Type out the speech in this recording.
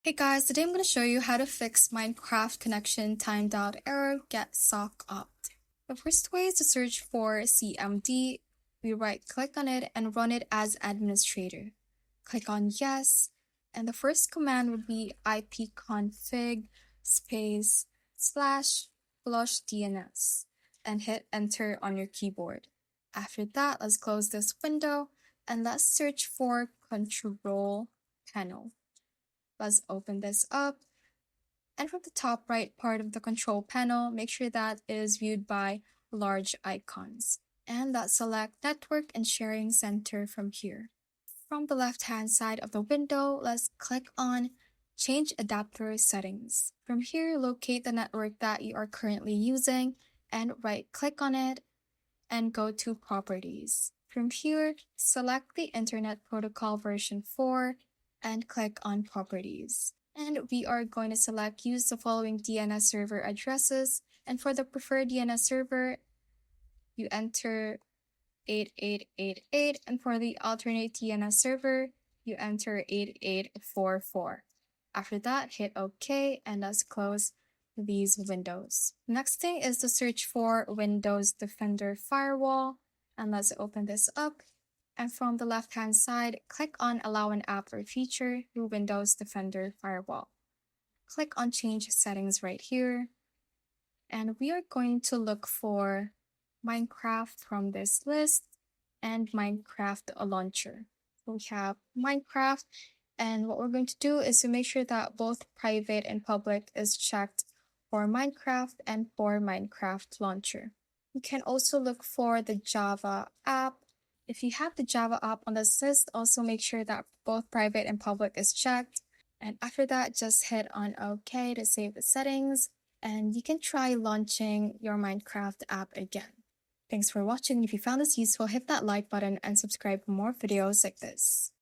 Hey guys, today I'm going to show you how to fix Minecraft connection timed out error Getsockopt. The first way is to search for CMD. We right click on it and run it as administrator. Click on yes, and the first command would be ipconfig space / flush DNS and hit enter on your keyboard. After that, let's close this window and let's search for control panel. Let's open this up. And from the top right part of the control panel, make sure that it is viewed by large icons. And let's select Network and Sharing Center from here. From the left-hand side of the window, let's click on Change Adapter Settings. From here, locate the network that you are currently using and right-click on it and go to Properties. From here, select the Internet Protocol version 4 and click on Properties. And we are going to select use the following DNS server addresses. And for the preferred DNS server, you enter 8888, and for the alternate DNS server, you enter 8844. After that, hit OK, and let's close these windows. Next thing is to search for Windows Defender Firewall, and let's open this up. And from the left-hand side, click on Allow an app or feature through Windows Defender Firewall. Click on Change Settings right here. And we are going to look for Minecraft from this list and Minecraft launcher. We have Minecraft, and what we're going to do is to make sure that both private and public is checked for Minecraft and for Minecraft launcher. You can also look for the Java app. If you have the Java app on this list, also make sure that both private and public is checked. And after that, just hit on OK to save the settings, and you can try launching your Minecraft app again. Thanks for watching. If you found this useful, hit that like button and subscribe for more videos like this.